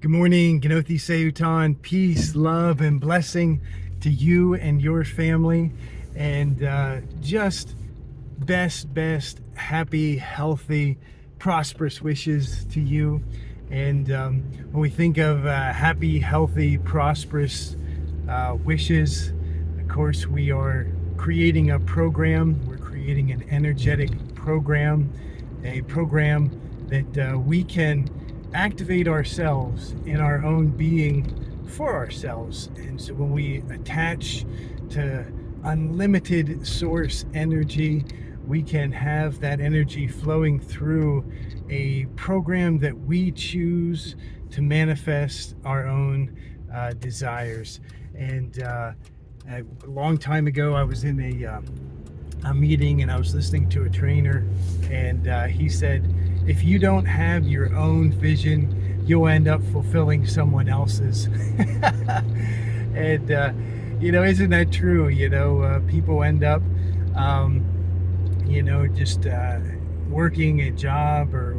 Good morning, Ganothi Seutan. Peace, love, and blessing to you and your family. And just best, happy, healthy, prosperous wishes to you. And when we think of happy, healthy, prosperous wishes, of course, we are creating a program. We're creating an energetic program, a program that we can activate ourselves in our own being for ourselves. And so when we attach to unlimited source energy, we can have that energy flowing through a program that we choose to manifest our own desires. And a long time ago, I was in a meeting and I was listening to a trainer, and he said, if you don't have your own vision, you'll end up fulfilling someone else's. And isn't that true? People end up just working a job, or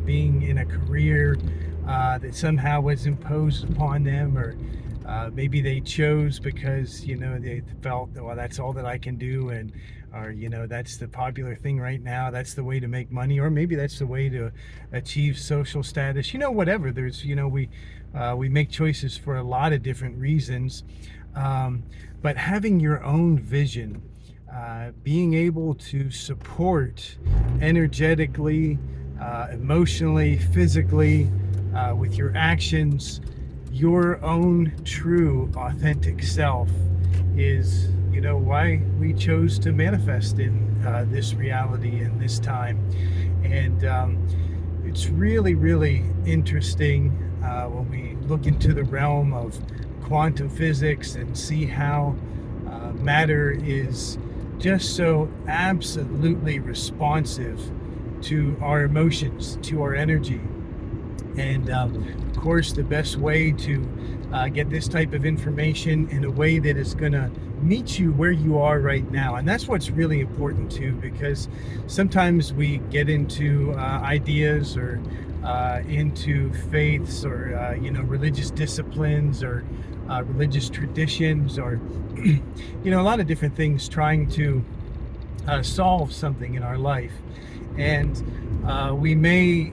being in a career that somehow was imposed upon them, or maybe they chose because they felt, well, that's all that I can do, and or that's the popular thing right now, that's the way to make money, or maybe that's the way to achieve social status, whatever. There's we make choices for a lot of different reasons, but having your own vision, being able to support energetically, emotionally, physically, with your actions, your own true authentic self is why we chose to manifest in this reality in this time. And it's really interesting when we look into the realm of quantum physics and see how matter is just so absolutely responsive to our emotions, to our energy. And of course, the best way to get this type of information in a way that is going to meet you where you are right now. And that's what's really important too, because sometimes we get into ideas, or into faiths, or religious disciplines, or religious traditions, or a lot of different things, trying to solve something in our life. And we may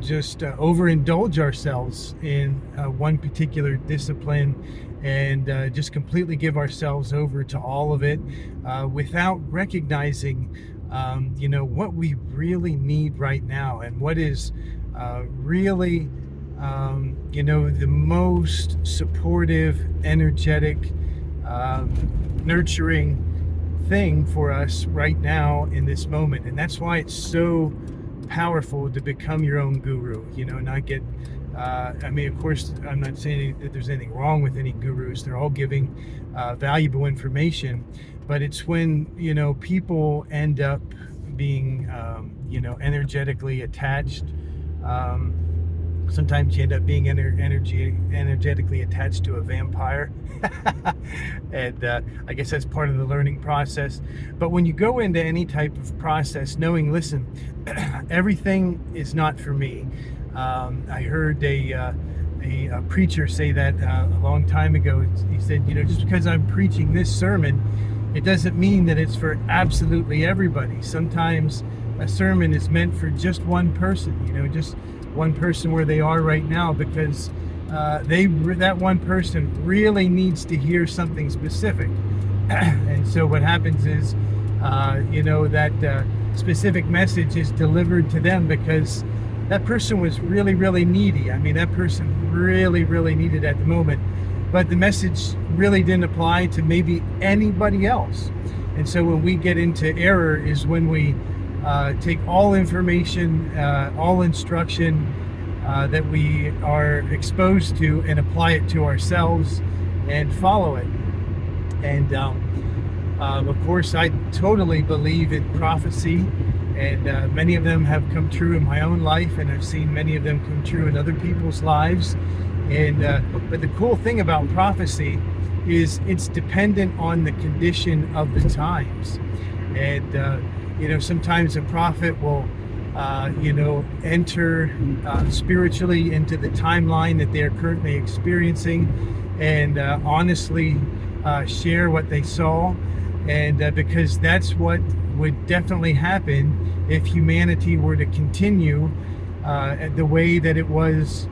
just overindulge ourselves in one particular discipline, and just completely give ourselves over to all of it, without recognizing what we really need right now, and what is really the most supportive, energetic, nurturing thing for us right now in this moment. And that's why it's so powerful to become your own guru, not get of course, I'm not saying that there's anything wrong with any gurus. They're all giving valuable information, but it's when people end up being energetically attached. Sometimes you end up being energetically attached to a vampire. And I guess that's part of the learning process. But when you go into any type of process, knowing, listen, everything is not for me. I heard a preacher say that a long time ago. He said, just because I'm preaching this sermon, it doesn't mean that it's for absolutely everybody. Sometimes a sermon is meant for just one person, just one person where they are right now, because that one person really needs to hear something specific. And so what happens is, that specific message is delivered to them because that person was really needy. That person really needed at the moment, but the message really didn't apply to maybe anybody else. And so when we get into error is when we take all information, all instruction that we are exposed to, and apply it to ourselves and follow it. And of course, I totally believe in prophecy, and many of them have come true in my own life, and I've seen many of them come true in other people's lives. And but the cool thing about prophecy is it's dependent on the condition of the times. And sometimes a prophet will enter spiritually into the timeline that they're currently experiencing, and honestly share what they saw. And because that's what would definitely happen if humanity were to continue the way that it was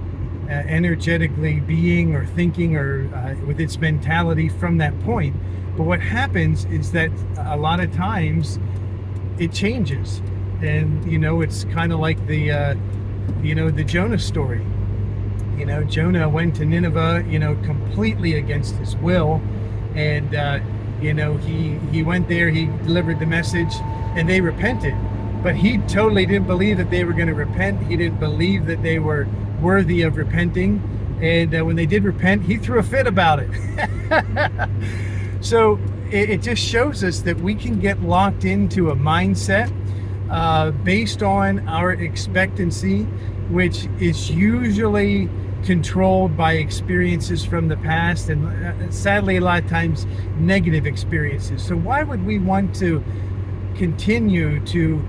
energetically being or thinking, or with its mentality from that point. But what happens is that a lot of times it changes. And it's kind of like the Jonah story. Jonah went to Nineveh completely against his will. And he went there, he delivered the message, and they repented. But he totally didn't believe that they were going to repent. He didn't believe that they were worthy of repenting. And when they did repent, he threw a fit about it. So it just shows us that we can get locked into a mindset based on our expectancy, which is usually controlled by experiences from the past, and sadly a lot of times negative experiences. So why would we want to continue to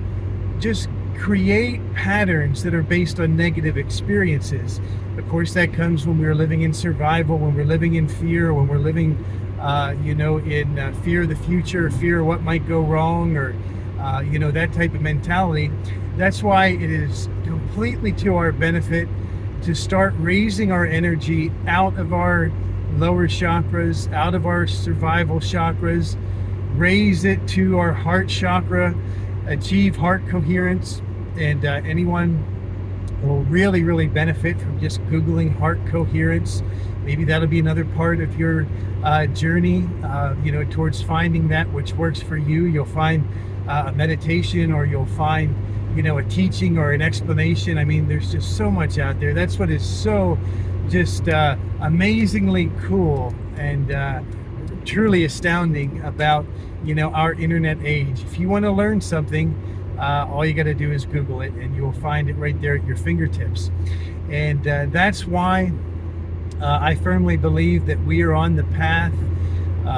just create patterns that are based on negative experiences? Of course, that comes when we're living in survival, when we're living in fear, when we're living in fear of the future, fear of what might go wrong, or that type of mentality. That's why it is completely to our benefit to start raising our energy out of our lower chakras, out of our survival chakras, raise it to our heart chakra, achieve heart coherence. And anyone will really, really benefit from just Googling heart coherence. Maybe that'll be another part of your journey, towards finding that which works for you. You'll find a meditation, or you'll find a teaching or an explanation. I mean, there's just so much out there. That's what is so just amazingly cool and truly astounding about our internet age. If you want to learn something, all you got to do is Google it, and you'll find it right there at your fingertips. And that's why I firmly believe that we are on the path.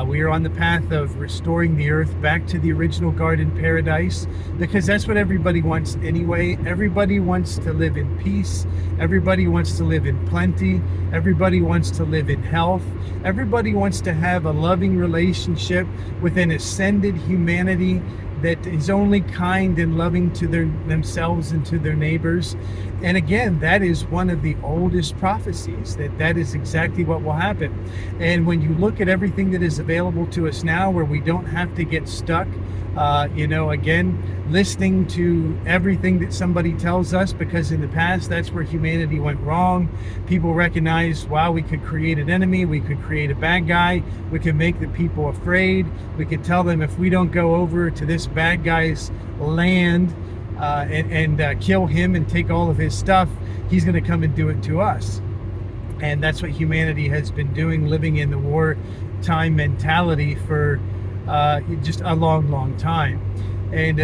We are on the path of restoring the earth back to the original garden paradise, because that's what everybody wants anyway. Everybody wants to live in peace. Everybody wants to live in plenty. Everybody wants to live in health. Everybody wants to have a loving relationship with an ascended humanity that is only kind and loving to themselves and to their neighbors. And again, that is one of the oldest prophecies, that is exactly what will happen. And when you look at everything that is available to us now, where we don't have to get stuck, again, listening to everything that somebody tells us, because in the past, that's where humanity went wrong. People recognized, wow, we could create an enemy, we could create a bad guy, we could make the people afraid, we could tell them if we don't go over to this bad guy's land and kill him and take all of his stuff, he's going to come and do it to us. And that's what humanity has been doing, living in the wartime mentality for just a long, long time. And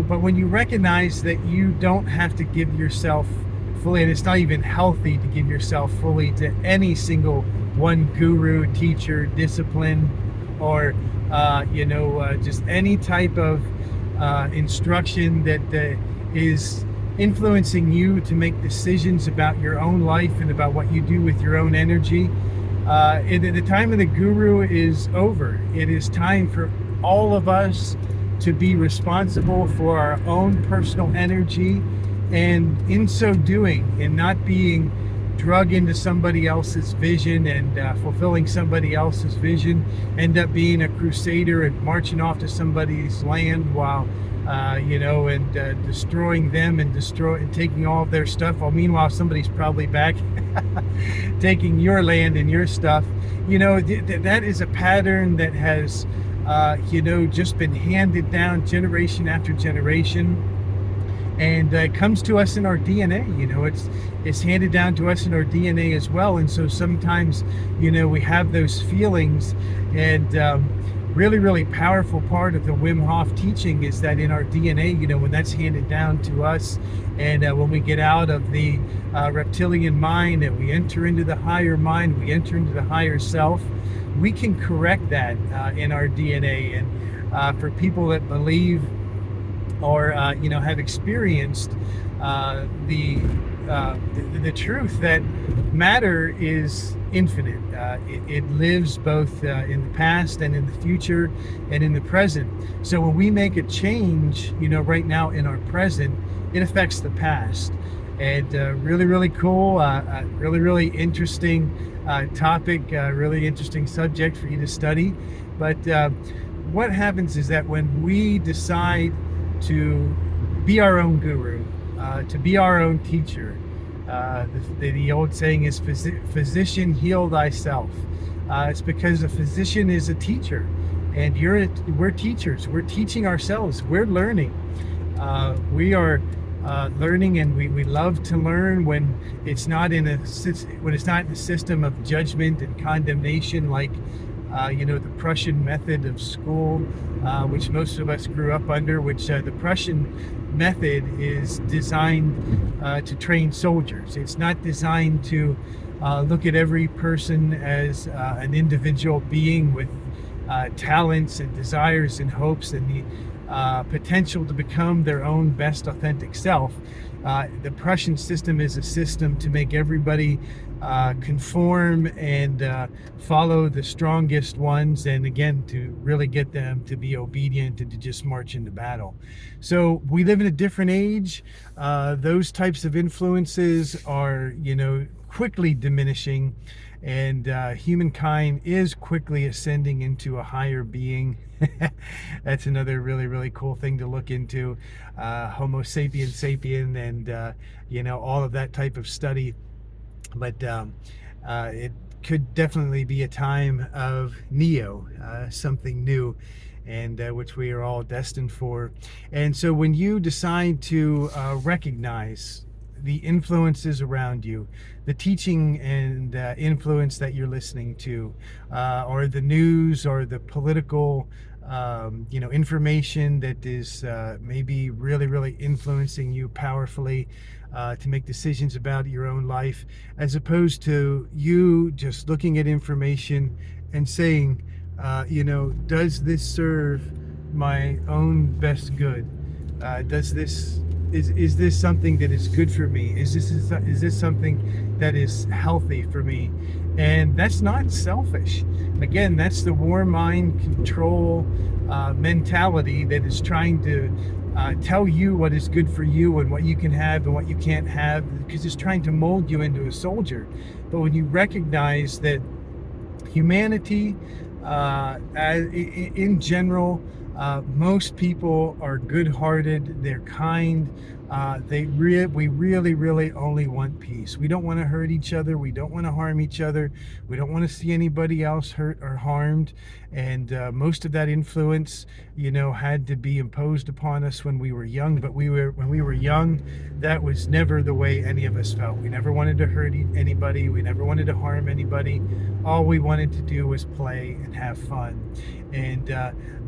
but when you recognize that you don't have to give yourself fully, and it's not even healthy to give yourself fully to any single one guru, teacher, discipline, or just any type of instruction that is influencing you to make decisions about your own life and about what you do with your own energy. The time of the guru is over. It is time for all of us to be responsible for our own personal energy, and in so doing, and not being drug into somebody else's vision and fulfilling somebody else's vision, end up being a crusader and marching off to somebody's land while destroying them and taking all of their stuff, while meanwhile somebody's probably back taking your land and your stuff. That is a pattern that has just been handed down generation after generation, and it comes to us in our DNA. It's handed down to us in our DNA as well. And so sometimes we have those feelings, and really, really powerful part of the Wim Hof teaching is that in our DNA, when that's handed down to us, and when we get out of the reptilian mind and we enter into the higher mind, we enter into the higher self, we can correct that in our DNA. And for people that believe or have experienced the truth that matter is infinite. It lives both in the past and in the future and in the present. So when we make a change, right now in our present, it affects the past. And really, really cool, really, really interesting topic, really interesting subject for you to study. But what happens is that when we decide to be our own guru, to be our own teacher, the old saying is physician, heal thyself. It's because a physician is a teacher, and we're teachers. We're teaching ourselves. We're learning. We are learning, and we love to learn when it's not in a system of judgment and condemnation, like the Prussian method of school, which most of us grew up under. Which the Prussian method is designed to train soldiers. It's not designed to look at every person as an individual being with talents and desires and hopes and the potential to become their own best authentic self. The Prussian system is a system to make everybody conform and follow the strongest ones, and again, to really get them to be obedient and to just march into battle. So we live in a different age. Those types of influences are, quickly diminishing, and humankind is quickly ascending into a higher being. That's another really, really cool thing to look into. Homo sapien sapien, and all of that type of study. But it could definitely be a time of neo, something new, and which we are all destined for. And so when you decide to recognize the influences around you, the teaching and influence that you're listening to, or the news or the political information that is maybe really, really influencing you powerfully to make decisions about your own life, as opposed to you just looking at information and saying, does this serve my own best good? Is this something that is good for me? Is this something that is healthy for me? And that's not selfish. Again, that's the war mind control mentality that is trying to tell you what is good for you and what you can have and what you can't have, because it's trying to mold you into a soldier. But when you recognize that humanity, in general, most people are good-hearted, they're kind, we really, really only want peace. We don't want to hurt each other, we don't want to harm each other, we don't want to see anybody else hurt or harmed. And most of that influence, had to be imposed upon us when we were young. But when we were young, that was never the way any of us felt. We never wanted to hurt anybody, we never wanted to harm anybody. All we wanted to do was play and have fun. And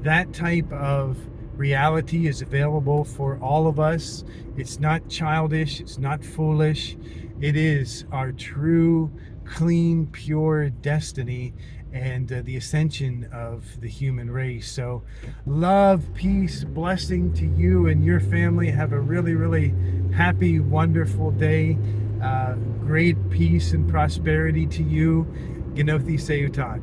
that type of reality is available for all of us. It's not childish, it's not foolish. It is our true, clean, pure destiny, and the ascension of the human race. So love, peace, blessing to you and your family. Have a really, really happy, wonderful day. Great peace and prosperity to you. Genothi Seutan.